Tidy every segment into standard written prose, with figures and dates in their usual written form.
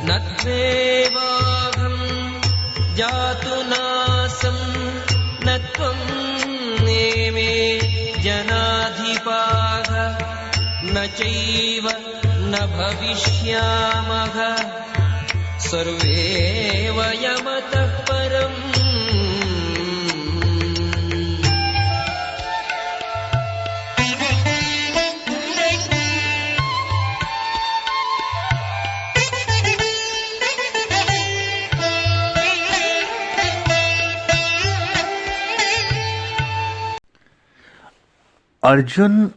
न त्वेवाहं जातुनासं न त्वं नेमे जनाधिपाः न चैव न भविष्यामः सर्वे वयमतः परम्। अर्जुन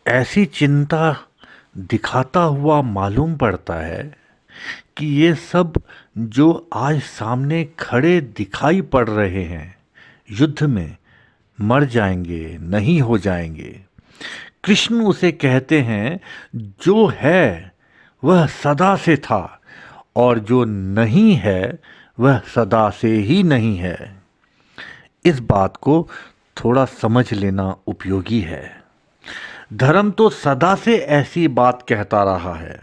ऐसी चिंता दिखाता हुआ मालूम पड़ता है कि ये सब जो आज सामने खड़े दिखाई पड़ रहे हैं युद्ध में मर जाएंगे, नहीं हो जाएंगे। कृष्ण उसे कहते हैं जो है वह सदा से था और जो नहीं है वह सदा से ही नहीं है। इस बात को थोड़ा समझ लेना उपयोगी है। धर्म तो सदा से ऐसी बात कहता रहा है,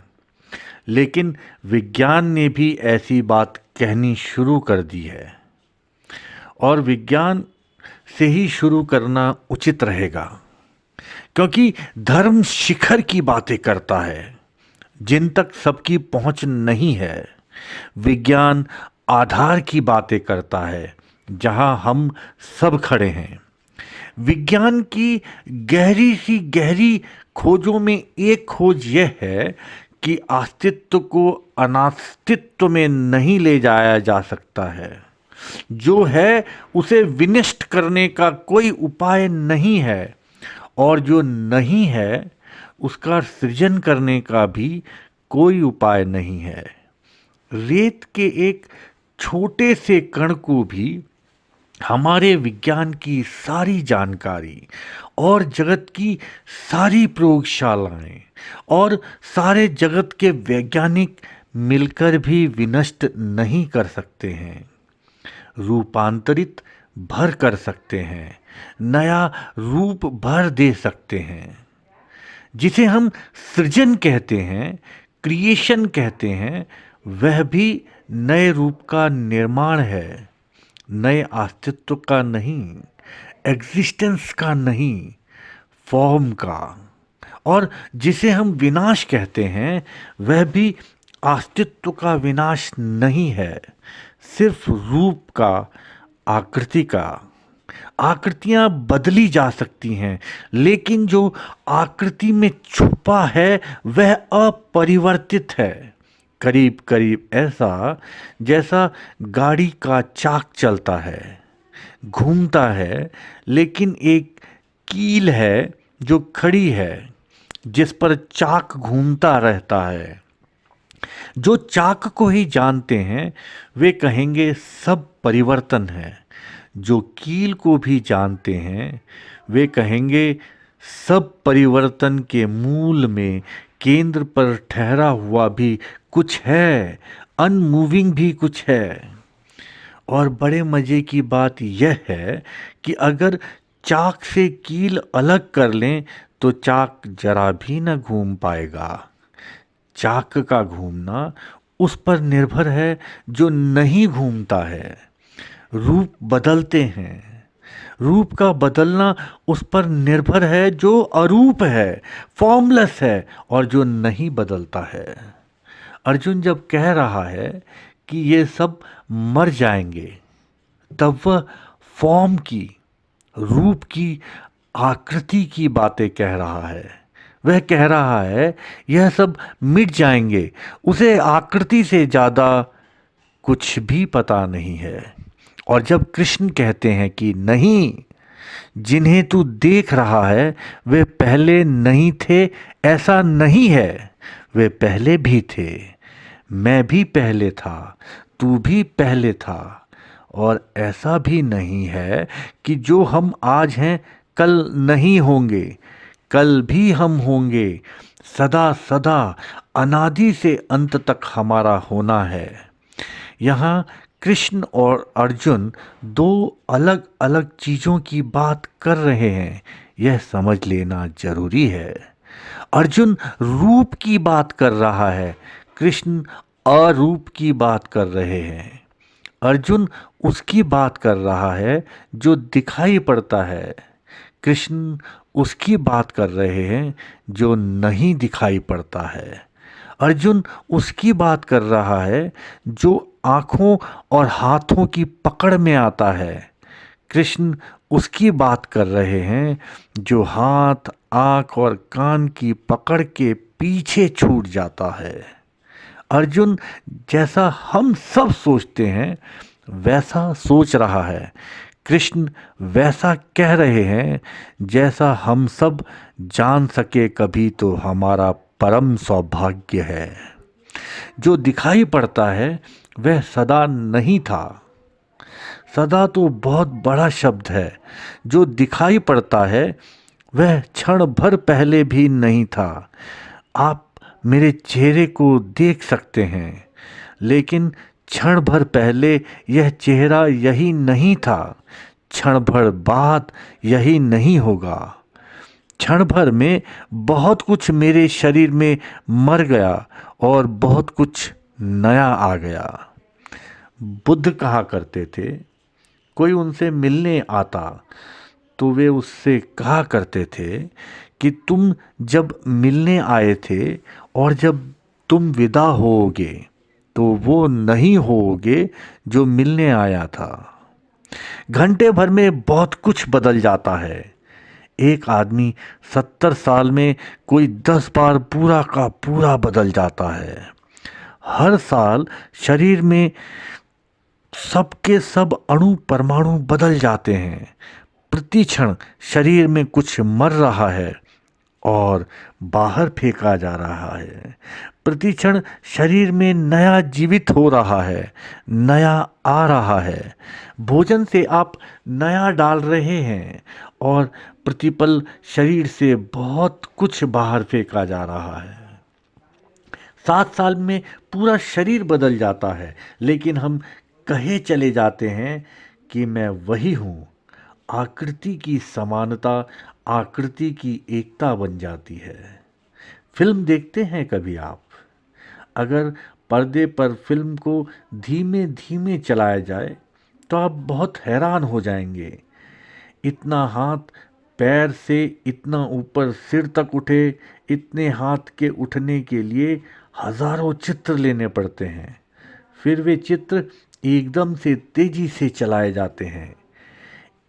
लेकिन विज्ञान ने भी ऐसी बात कहनी शुरू कर दी है और विज्ञान से ही शुरू करना उचित रहेगा, क्योंकि धर्म शिखर की बातें करता है जिन तक सबकी पहुंच नहीं है। विज्ञान आधार की बातें करता है जहां हम सब खड़े हैं। विज्ञान की गहरी सी गहरी खोजों में एक खोज यह है कि अस्तित्व को अनास्तित्व में नहीं ले जाया जा सकता है। जो है उसे विनष्ट करने का कोई उपाय नहीं है और जो नहीं है उसका सृजन करने का भी कोई उपाय नहीं है। रेत के एक छोटे से कण को भी हमारे विज्ञान की सारी जानकारी और जगत की सारी प्रयोगशालाएं और सारे जगत के वैज्ञानिक मिलकर भी विनष्ट नहीं कर सकते हैं। रूपांतरित भर कर सकते हैं, नया रूप भर दे सकते हैं। जिसे हम सृजन कहते हैं, क्रिएशन कहते हैं, वह भी नए रूप का निर्माण है, नए अस्तित्व का नहीं, एग्जिस्टेंस का नहीं, फॉर्म का। और जिसे हम विनाश कहते हैं वह भी अस्तित्व का विनाश नहीं है, सिर्फ रूप का, आकृति का। आकृतियां बदली जा सकती हैं, लेकिन जो आकृति में छुपा है वह अपरिवर्तित है। करीब करीब ऐसा जैसा गाड़ी का चाक चलता है, घूमता है, लेकिन एक कील है जो खड़ी है जिस पर चाक घूमता रहता है। जो चाक को ही जानते हैं वे कहेंगे सब परिवर्तन है। जो कील को भी जानते हैं वे कहेंगे सब परिवर्तन के मूल में केंद्र पर ठहरा हुआ भी कुछ है, अनमूविंग भी कुछ है। और बड़े मज़े की बात यह है कि अगर चाक से कील अलग कर लें तो चाक जरा भी न घूम पाएगा। चाक का घूमना उस पर निर्भर है जो नहीं घूमता है। रूप बदलते हैं, रूप का बदलना उस पर निर्भर है जो अरूप है, फॉर्मलेस है और जो नहीं बदलता है। अर्जुन जब कह रहा है कि ये सब मर जाएंगे, तब वह फॉर्म की, रूप की, आकृति की बातें कह रहा है। वह कह रहा है यह सब मिट जाएंगे, उसे आकृति से ज़्यादा कुछ भी पता नहीं है। और जब कृष्ण कहते हैं कि नहीं, जिन्हें तू देख रहा है वे पहले नहीं थे, ऐसा नहीं है, वे पहले भी थे। मैं भी पहले था, तू भी पहले था। और ऐसा भी नहीं है कि जो हम आज हैं कल नहीं होंगे, कल भी हम होंगे। सदा सदा अनादि से अंत तक हमारा होना है। यहाँ कृष्ण और अर्जुन दो अलग अलग चीज़ों की बात कर रहे हैं, यह समझ लेना जरूरी है। अर्जुन रूप की बात कर रहा है, कृष्ण अरूप की बात कर रहे हैं। अर्जुन उसकी बात कर रहा है जो दिखाई पड़ता है। कृष्ण उसकी बात कर रहे हैं जो नहीं दिखाई पड़ता है। अर्जुन उसकी बात कर रहा है जो आँखों और हाथों की पकड़ में आता है। कृष्ण उसकी बात कर रहे हैं जो हाथ, आँख और कान की पकड़ के पीछे छूट जाता है। अर्जुन जैसा हम सब सोचते हैं वैसा सोच रहा है। कृष्ण वैसा कह रहे हैं जैसा हम सब जान सके कभी तो हमारा परम सौभाग्य है। जो दिखाई पड़ता है वह सदा नहीं था। सदा तो बहुत बड़ा शब्द है। जो दिखाई पड़ता है वह क्षण भर पहले भी नहीं था। आप मेरे चेहरे को देख सकते हैं, लेकिन क्षण भर पहले यह चेहरा यही नहीं था। क्षण भर बाद यही नहीं होगा। क्षण भर में बहुत कुछ मेरे शरीर में मर गया और बहुत कुछ नया आ गया। बुद्ध कहा करते थे, कोई उनसे मिलने आता तो वे उससे कहा करते थे कि तुम जब मिलने आए थे और जब तुम विदा होओगे तो वो नहीं होओगे जो मिलने आया था। घंटे भर में बहुत कुछ बदल जाता है। एक आदमी 70 साल में कोई 10 बार पूरा का पूरा बदल जाता है। हर साल शरीर में सबके सब अणु परमाणु बदल जाते हैं। प्रति क्षण शरीर में कुछ मर रहा है और बाहर फेंका जा रहा है। प्रति क्षण शरीर में नया जीवित हो रहा है, नया आ रहा है। भोजन से आप नया डाल रहे हैं और प्रतिपल शरीर से बहुत कुछ बाहर फेंका जा रहा है। 7 साल में पूरा शरीर बदल जाता है, लेकिन हम कहे चले जाते हैं कि मैं वही हूँ। आकृति की समानता आकृति की एकता बन जाती है। फिल्म देखते हैं कभी आप? अगर पर्दे पर फिल्म को धीमे धीमे चलाया जाए तो आप बहुत हैरान हो जाएंगे। इतना हाथ पैर से इतना ऊपर सिर तक उठे, इतने हाथ के उठने के लिए हजारों चित्र लेने पड़ते हैं। फिर वे चित्र एकदम से तेजी से चलाए जाते हैं।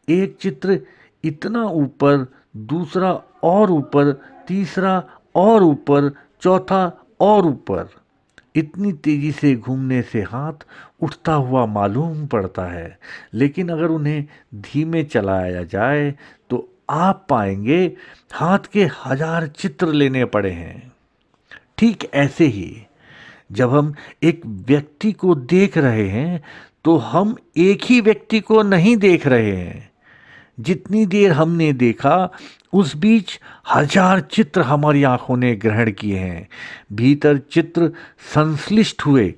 एक चित्र इतना ऊपर, दूसरा और ऊपर, तीसरा और ऊपर, चौथा और ऊपर। इतनी तेजी से घूमने से हाथ उठता हुआ मालूम पड़ता है, लेकिन अगर उन्हें धीमे चलाया जाए तो आप पाएंगे हाथ के 1000 चित्र लेने पड़े हैं। ठीक ऐसे ही जब हम एक व्यक्ति को देख रहे हैं तो हम एक ही व्यक्ति को नहीं देख रहे हैं। जितनी देर हमने देखा उस बीच 1000 चित्र हमारी आंखों ने ग्रहण किए हैं। भीतर चित्र संश्लिष्ट हुए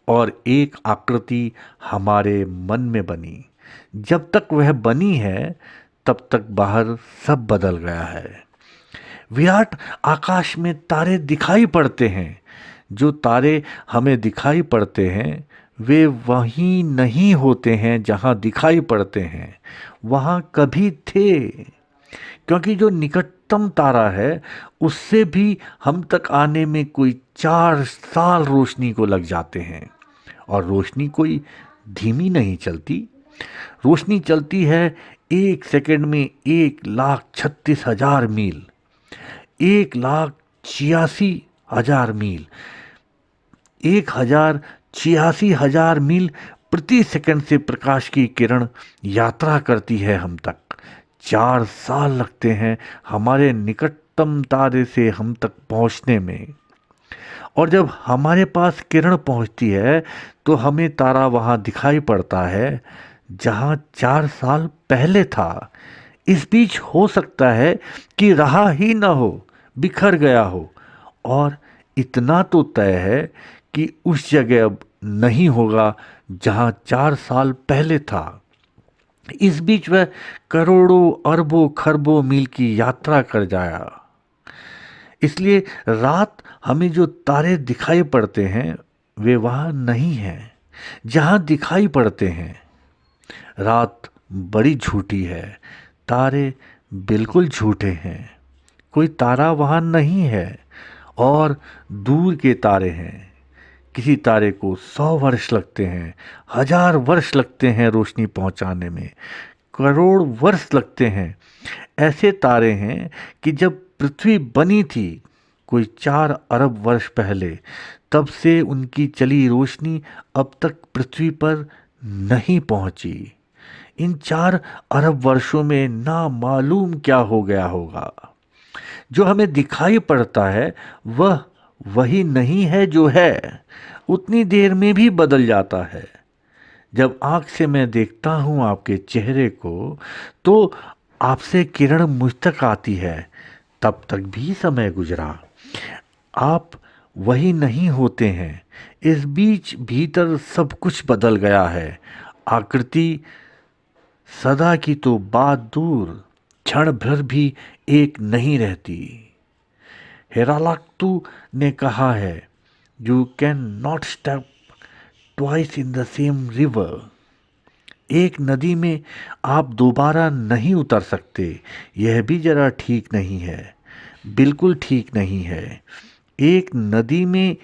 और एक आकृति हमारे मन में बनी। जब तक वह बनी है तब तक बाहर सब बदल गया है। विराट आकाश में तारे दिखाई पड़ते हैं। जो तारे हमें दिखाई पड़ते हैं वे वहीं नहीं होते हैं जहां दिखाई पड़ते हैं, वहां कभी थे। क्योंकि जो निकटतम तारा है उससे भी हम तक आने में कोई 4 साल रोशनी को लग जाते हैं। और रोशनी कोई धीमी नहीं चलती। रोशनी चलती है 1 सेकंड में 1,36,000 मील, 1,86,000 मील, 1,86,000 मील प्रति सेकंड से प्रकाश की किरण यात्रा करती है हम तक। 4 साल लगते हैं हमारे निकटतम तारे से हम तक पहुंचने में। और जब हमारे पास किरण पहुंचती है तो हमें तारा वहां दिखाई पड़ता है जहां 4 साल पहले था। इस बीच हो सकता है कि रहा ही ना हो, बिखर गया हो। और इतना तो तय है कि उस जगह अब नहीं होगा जहां 4 साल पहले था। इस बीच वह करोड़ों अरबों खरबों मील की यात्रा कर जाया। इसलिए रात हमें जो तारे दिखाई पड़ते हैं वे वहाँ नहीं हैं जहाँ दिखाई पड़ते हैं। रात बड़ी झूठी है, तारे बिल्कुल झूठे हैं। कोई तारा वहाँ नहीं है और दूर के तारे हैं। किसी तारे को 100 वर्ष लगते हैं, 1000 वर्ष लगते हैं रोशनी पहुंचाने में, करोड़ वर्ष लगते हैं। ऐसे तारे हैं कि जब पृथ्वी बनी थी कोई 4 अरब वर्ष पहले, तब से उनकी चली रोशनी अब तक पृथ्वी पर नहीं पहुंची। इन 4 अरब वर्षों में ना मालूम क्या हो गया होगा। जो हमें दिखाई पड़ता है वह वही नहीं है जो है, उतनी देर में भी बदल जाता है। जब आँख से मैं देखता हूँ आपके चेहरे को, तो आपसे किरण मुझ तक आती है, तब तक भी समय गुजरा। आप वही नहीं होते हैं। इस बीच भीतर सब कुछ बदल गया है। आकृति सदा की तो बात दूर, क्षण भर भी एक नहीं रहती। हेराक्लितु ने कहा है, you can not step twice in the same river. एक नदी में आप दोबारा नहीं उतर सकते। यह भी जरा ठीक नहीं है, बिल्कुल ठीक नहीं है। एक नदी में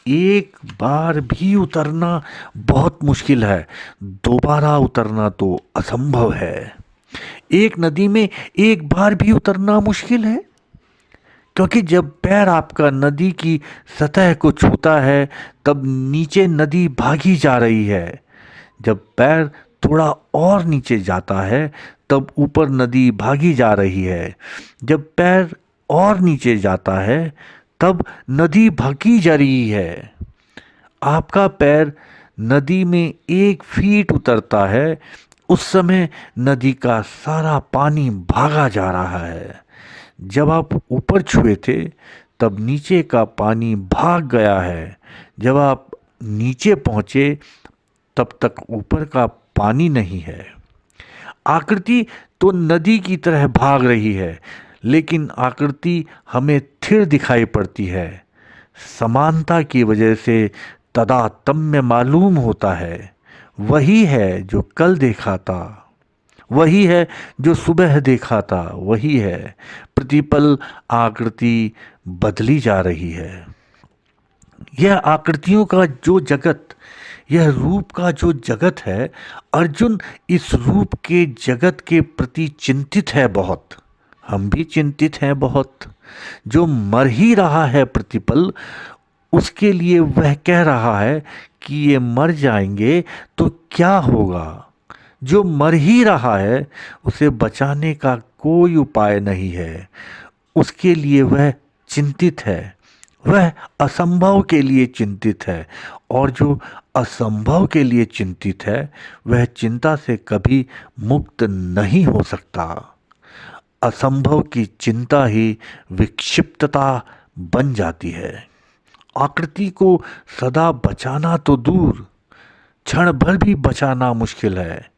एक बार भी उतरना बहुत मुश्किल है, दोबारा उतरना तो असंभव है। एक नदी में एक बार भी उतरना मुश्किल है, क्योंकि जब पैर आपका नदी की सतह को छूता है तब नीचे नदी भागी जा रही है। जब पैर थोड़ा और नीचे जाता है तब ऊपर नदी भागी जा रही है। जब पैर और नीचे जाता है तब नदी भागी जा रही है। आपका पैर नदी में 1 फीट उतरता है, उस समय नदी का सारा पानी भागा जा रहा है। जब आप ऊपर छुए थे तब नीचे का पानी भाग गया है। जब आप नीचे पहुँचे तब तक ऊपर का पानी नहीं है। आकृति तो नदी की तरह भाग रही है, लेकिन आकृति हमें स्थिर दिखाई पड़ती है। समानता की वजह से तादात्म्य मालूम होता है। वही है जो कल देखा था, वही है जो सुबह देखा था, वही है। प्रतिपल आकृति बदली जा रही है। यह आकृतियों का जो जगत, यह रूप का जो जगत है, अर्जुन इस रूप के जगत के प्रति चिंतित है बहुत। हम भी चिंतित हैं बहुत। जो मर ही रहा है प्रतिपल, उसके लिए वह कह रहा है कि ये मर जाएंगे तो क्या होगा। जो मर ही रहा है उसे बचाने का कोई उपाय नहीं है, उसके लिए वह चिंतित है। वह असंभव के लिए चिंतित है, और जो असंभव के लिए चिंतित है वह चिंता से कभी मुक्त नहीं हो सकता। असंभव की चिंता ही विक्षिप्तता बन जाती है। आकृति को सदा बचाना तो दूर, क्षण भर भी बचाना मुश्किल है।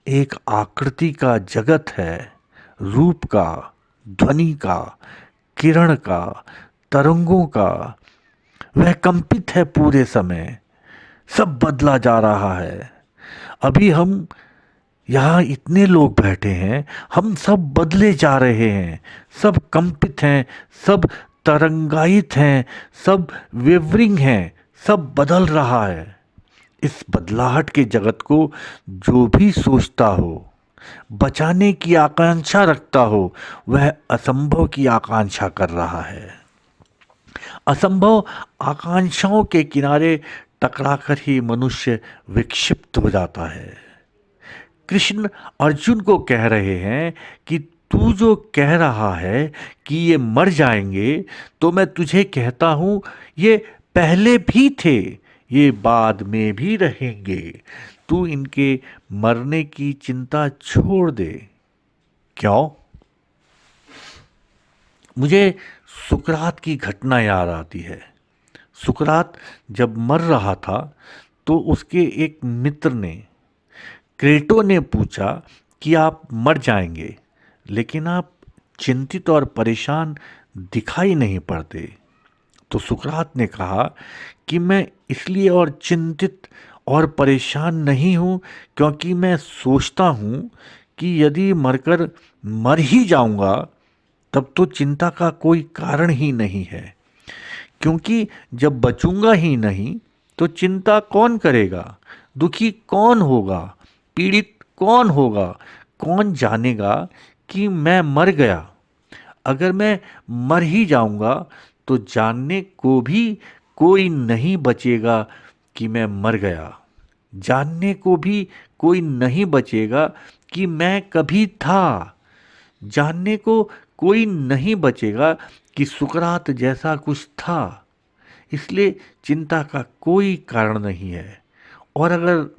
एक आकृति का जगत है, रूप का, ध्वनि का, किरण का, तरंगों का। वह कंपित है पूरे समय, सब बदला जा रहा है। अभी हम यहाँ इतने लोग बैठे हैं, हम सब बदले जा रहे हैं, सब कंपित हैं, सब तरंगायित हैं, सब वेवरिंग हैं, सब बदल रहा है। इस बदलाहट के जगत को जो भी सोचता हो, बचाने की आकांक्षा रखता हो, वह असंभव की आकांक्षा कर रहा है। असंभव आकांक्षाओं के किनारे टकराकर ही मनुष्य विक्षिप्त हो जाता है। कृष्ण अर्जुन को कह रहे हैं कि तू जो कह रहा है कि ये मर जाएंगे, तो मैं तुझे कहता हूँ ये पहले भी थे, ये बाद में भी रहेंगे। तू इनके मरने की चिंता छोड़ दे। क्यों? मुझे सुकरात की घटना याद आती है। सुकरात जब मर रहा था तो उसके एक मित्र ने, क्रेटो ने पूछा कि आप मर जाएंगे, लेकिन आप चिंतित और परेशान दिखाई नहीं पड़ते। तो सुकरात ने कहा कि मैं इसलिए और चिंतित और परेशान नहीं हूँ क्योंकि मैं सोचता हूँ कि यदि मरकर मर ही जाऊंगा तब तो चिंता का कोई कारण ही नहीं है, क्योंकि जब बचूंगा ही नहीं तो चिंता कौन करेगा, दुखी कौन होगा, पीड़ित कौन होगा, कौन जानेगा कि मैं मर गया। अगर मैं मर ही जाऊंगा तो जानने को भी कोई नहीं बचेगा कि मैं मर गया, जानने को भी कोई नहीं बचेगा कि मैं कभी था, जानने को कोई नहीं बचेगा कि सुकरात जैसा कुछ था। इसलिए चिंता का कोई कारण नहीं है। और अगर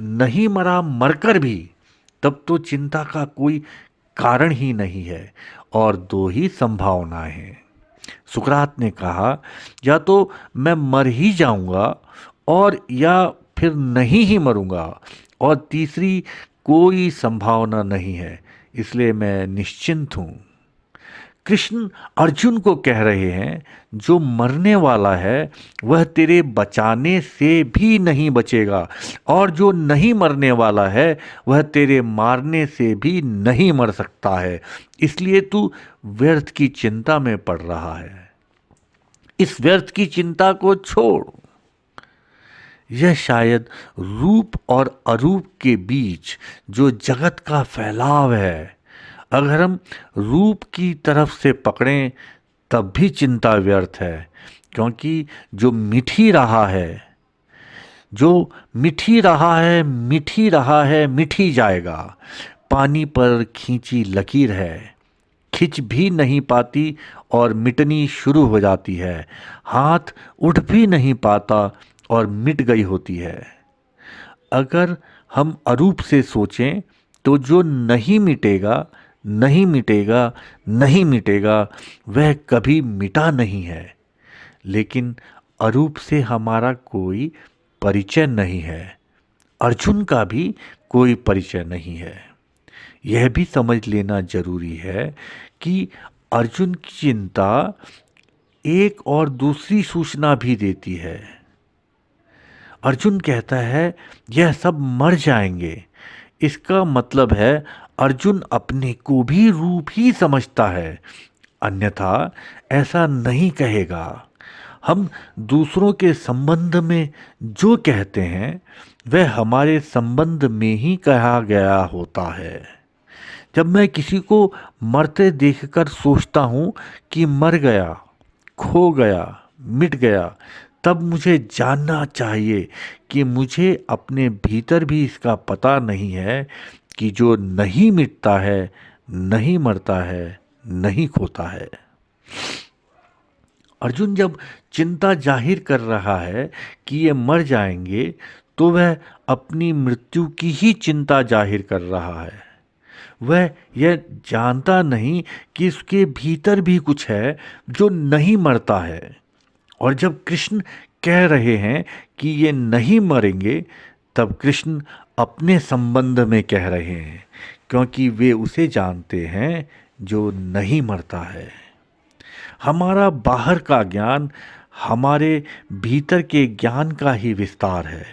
नहीं मरा मरकर भी, तब तो चिंता का कोई कारण ही नहीं है। और दो ही संभावनाएं हैं। सुकरात ने कहा, या तो मैं मर ही जाऊंगा और या फिर नहीं ही मरूंगा, और तीसरी कोई संभावना नहीं है, इसलिए मैं निश्चिंत हूं। कृष्ण अर्जुन को कह रहे हैं, जो मरने वाला है वह तेरे बचाने से भी नहीं बचेगा, और जो नहीं मरने वाला है वह तेरे मारने से भी नहीं मर सकता है। इसलिए तू व्यर्थ की चिंता में पड़ रहा है। इस व्यर्थ की चिंता को छोड़। यह शायद रूप और अरूप के बीच जो जगत का फैलाव है, अगर हम रूप की तरफ से पकड़ें तब भी चिंता व्यर्थ है, क्योंकि जो मिठी रहा है, जो मिठी रहा है, मिठी रहा है, मिठी जाएगा। पानी पर खींची लकीर है, खिंच भी नहीं पाती और मिटनी शुरू हो जाती है। हाथ उठ भी नहीं पाता और मिट गई होती है। अगर हम अरूप से सोचें तो जो नहीं मिटेगा, नहीं मिटेगा, नहीं मिटेगा, वह कभी मिटा नहीं है। लेकिन अरूप से हमारा कोई परिचय नहीं है, अर्जुन का भी कोई परिचय नहीं है। यह भी समझ लेना जरूरी है कि अर्जुन की चिंता एक और दूसरी सूचना भी देती है। अर्जुन कहता है, यह सब मर जाएंगे। इसका मतलब है अर्जुन अपने को भी रूप ही समझता है, अन्यथा ऐसा नहीं कहेगा। हम दूसरों के संबंध में जो कहते हैं वह हमारे संबंध में ही कहा गया होता है। जब मैं किसी को मरते देखकर सोचता हूँ कि मर गया, खो गया, मिट गया, तब मुझे जानना चाहिए कि मुझे अपने भीतर भी इसका पता नहीं है कि जो नहीं मिटता है, नहीं मरता है, नहीं खोता है। अर्जुन जब चिंता जाहिर कर रहा है कि ये मर जाएंगे, तो वह अपनी मृत्यु की ही चिंता जाहिर कर रहा है। वह यह जानता नहीं कि उसके भीतर भी कुछ है जो नहीं मरता है। और जब कृष्ण कह रहे हैं कि ये नहीं मरेंगे, तब कृष्ण अपने संबंध में कह रहे हैं, क्योंकि वे उसे जानते हैं जो नहीं मरता है। हमारा बाहर का ज्ञान हमारे भीतर के ज्ञान का ही विस्तार है।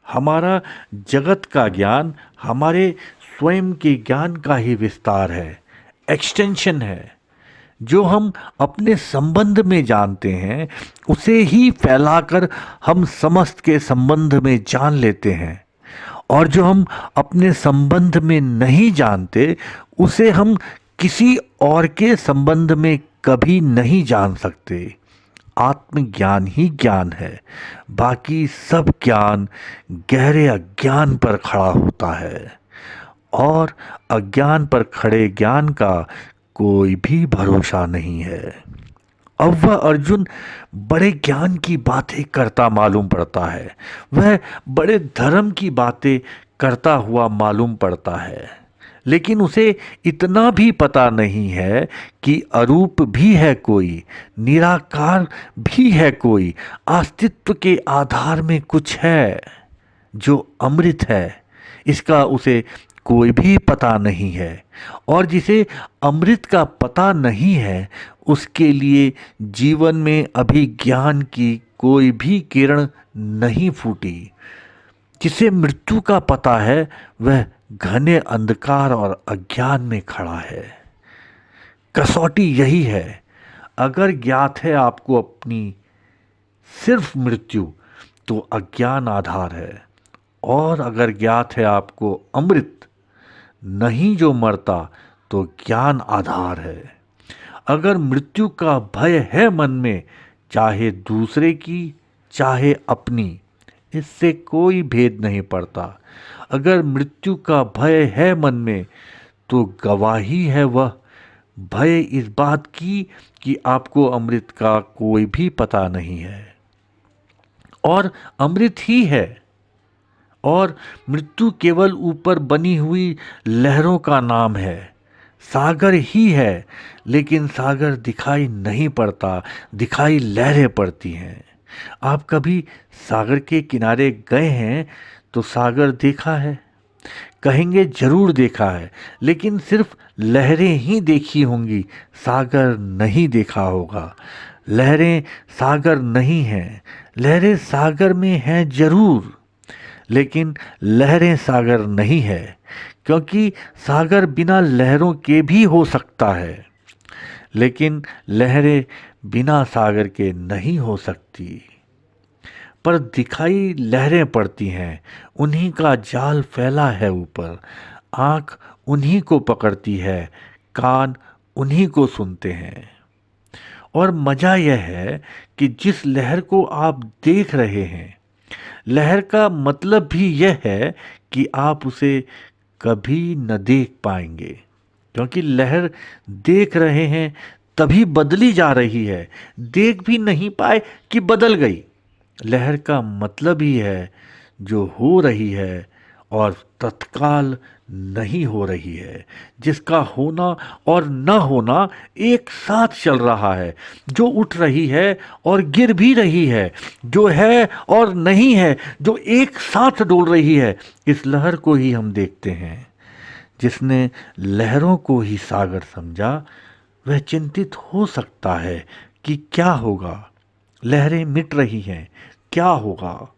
हमारा जगत का ज्ञान हमारे स्वयं के ज्ञान का ही विस्तार है, एक्सटेंशन है। जो हम अपने संबंध में जानते हैं उसे ही फैलाकर हम समस्त के संबंध में जान लेते हैं, और जो हम अपने संबंध में नहीं जानते उसे हम किसी और के संबंध में कभी नहीं जान सकते। आत्मज्ञान ही ज्ञान है, बाकी सब ज्ञान गहरे अज्ञान पर खड़ा होता है, और अज्ञान पर खड़े ज्ञान का कोई भी भरोसा नहीं है। अब वह अर्जुन बड़े ज्ञान की बातें करता मालूम पड़ता है, वह बड़े धर्म की बातें करता हुआ मालूम पड़ता है, लेकिन उसे इतना भी पता नहीं है कि अरूप भी है कोई, निराकार भी है कोई, अस्तित्व के आधार में कुछ है जो अमृत है। इसका उसे कोई भी पता नहीं है, और जिसे अमृत का पता नहीं है उसके लिए जीवन में अभी ज्ञान की कोई भी किरण नहीं फूटी। जिसे मृत्यु का पता है वह घने अंधकार और अज्ञान में खड़ा है। कसौटी यही है, अगर ज्ञात है आपको अपनी सिर्फ मृत्यु तो अज्ञान आधार है, और अगर ज्ञात है आपको अमृत नहीं जो मरता तो ज्ञान आधार है। अगर मृत्यु का भय है मन में, चाहे दूसरे की चाहे अपनी, इससे कोई भेद नहीं पड़ता। अगर मृत्यु का भय है मन में तो गवाही है वह भय इस बात की कि आपको अमृत का कोई भी पता नहीं है, और अमृत ही है। और मृत्यु केवल ऊपर बनी हुई लहरों का नाम है, सागर ही है, लेकिन सागर दिखाई नहीं पड़ता, दिखाई लहरें पड़ती हैं। आप कभी सागर के किनारे गए हैं तो सागर देखा है? कहेंगे जरूर देखा है, लेकिन सिर्फ लहरें ही देखी होंगी, सागर नहीं देखा होगा। लहरें सागर नहीं हैं, लहरें सागर में हैं जरूर, लेकिन लहरें सागर नहीं है, क्योंकि सागर बिना लहरों के भी हो सकता है, लेकिन लहरें बिना सागर के नहीं हो सकती। पर दिखाई लहरें पड़ती हैं, उन्हीं का जाल फैला है ऊपर, आँख उन्हीं को पकड़ती है, कान उन्हीं को सुनते हैं। और मज़ा यह है कि जिस लहर को आप देख रहे हैं, लहर का मतलब भी यह है कि आप उसे कभी न देख पाएंगे, क्योंकि लहर देख रहे हैं तभी बदली जा रही है, देख भी नहीं पाए कि बदल गई। लहर का मतलब ही है जो हो रही है और तत्काल नहीं हो रही है, जिसका होना और न होना एक साथ चल रहा है, जो उठ रही है और गिर भी रही है, जो है और नहीं है, जो एक साथ डोल रही है। इस लहर को ही हम देखते हैं। जिसने लहरों को ही सागर समझा वह चिंतित हो सकता है कि क्या होगा, लहरें मिट रही हैं, क्या होगा।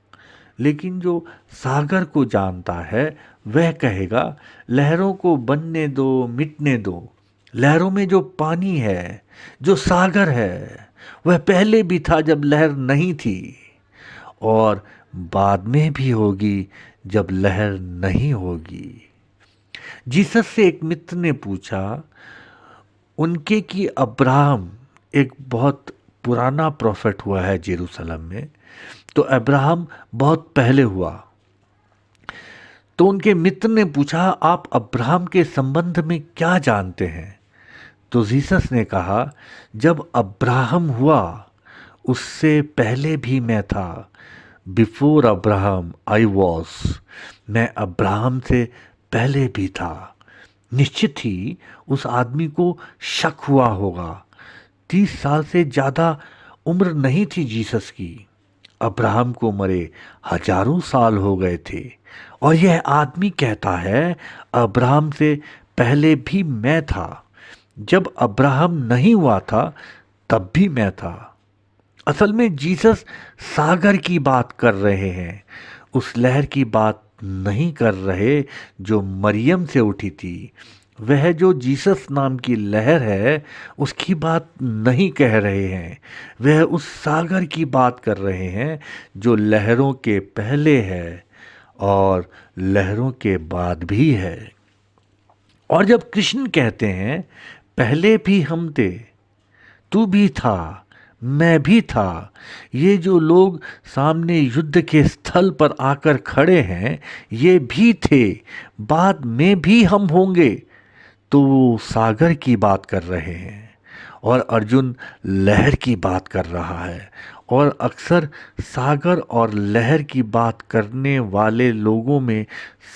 लेकिन जो सागर को जानता है वह कहेगा लहरों को बनने दो, मिटने दो। लहरों में जो पानी है, जो सागर है, वह पहले भी था जब लहर नहीं थी, और बाद में भी होगी जब लहर नहीं होगी। जीसस से एक मित्र ने पूछा उनके कि अब्राहम एक बहुत पुराना प्रोफेट हुआ है जेरूसलम में, तो अब्राहम बहुत पहले हुआ। तो उनके मित्र ने पूछा आप अब्राहम के संबंध में क्या जानते हैं? तो जीसस ने कहा जब अब्राहम हुआ उससे पहले भी मैं था। बिफोर अब्राहम आई वॉज, मैं अब्राहम से पहले भी था। निश्चित ही उस आदमी को शक हुआ होगा। 30 साल से ज़्यादा उम्र नहीं थी जीसस की। अब्राहम को मरे हजारों साल हो गए थे, और यह आदमी कहता है अब्राहम से पहले भी मैं था। जब अब्राहम नहीं हुआ था तब भी मैं था। असल में जीसस सागर की बात कर रहे हैं, उस लहर की बात नहीं कर रहे जो मरियम से उठी थी। वह जो जीसस नाम की लहर है उसकी बात नहीं कह रहे हैं, वह उस सागर की बात कर रहे हैं जो लहरों के पहले है और लहरों के बाद भी है। और जब कृष्ण कहते हैं पहले भी हम थे, तू भी था, मैं भी था, ये जो लोग सामने युद्ध के स्थल पर आकर खड़े हैं ये भी थे, बाद में भी हम होंगे, तो वो सागर की बात कर रहे हैं और अर्जुन लहर की बात कर रहा है। और अक्सर सागर और लहर की बात करने वाले लोगों में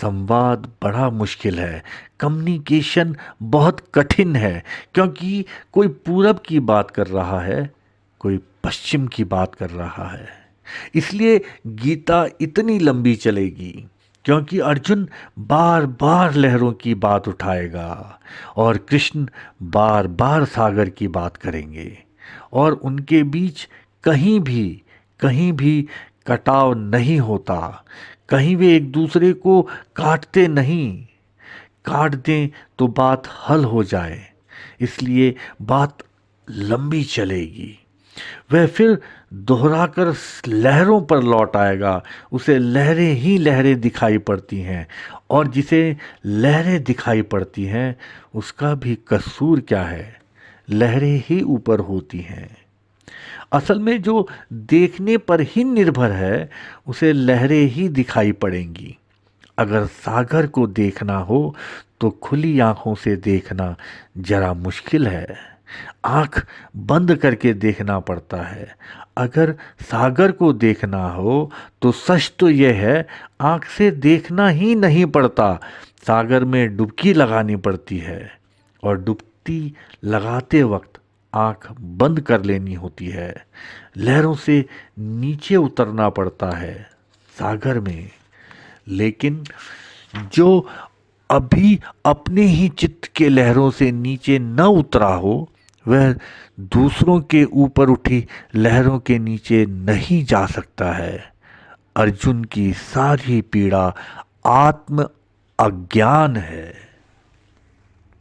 संवाद बड़ा मुश्किल है, कम्युनिकेशन बहुत कठिन है, क्योंकि कोई पूरब की बात कर रहा है, कोई पश्चिम की बात कर रहा है। इसलिए गीता इतनी लंबी चलेगी, क्योंकि अर्जुन बार बार लहरों की बात उठाएगा और कृष्ण बार बार सागर की बात करेंगे और उनके बीच कहीं भी कटाव नहीं होता, कहीं वे एक दूसरे को काटते नहीं। काट दें तो बात हल हो जाए, इसलिए बात लंबी चलेगी। वह फिर दोहराकर लहरों पर लौट आएगा। उसे लहरें ही लहरें दिखाई पड़ती हैं और जिसे लहरें दिखाई पड़ती हैं उसका भी कसूर क्या है? लहरें ही ऊपर होती हैं। असल में जो देखने पर ही निर्भर है उसे लहरें ही दिखाई पड़ेंगी। अगर सागर को देखना हो तो खुली आंखों से देखना जरा मुश्किल है, आंख बंद करके देखना पड़ता है। अगर सागर को देखना हो तो सच तो यह है आंख से देखना ही नहीं पड़ता, सागर में डुबकी लगानी पड़ती है और डुबकी लगाते वक्त आंख बंद कर लेनी होती है। लहरों से नीचे उतरना पड़ता है सागर में। लेकिन जो अभी अपने ही चित्त के लहरों से नीचे न उतरा हो वह दूसरों के ऊपर उठी लहरों के नीचे नहीं जा सकता है। अर्जुन की सारी पीड़ा आत्म अज्ञान है।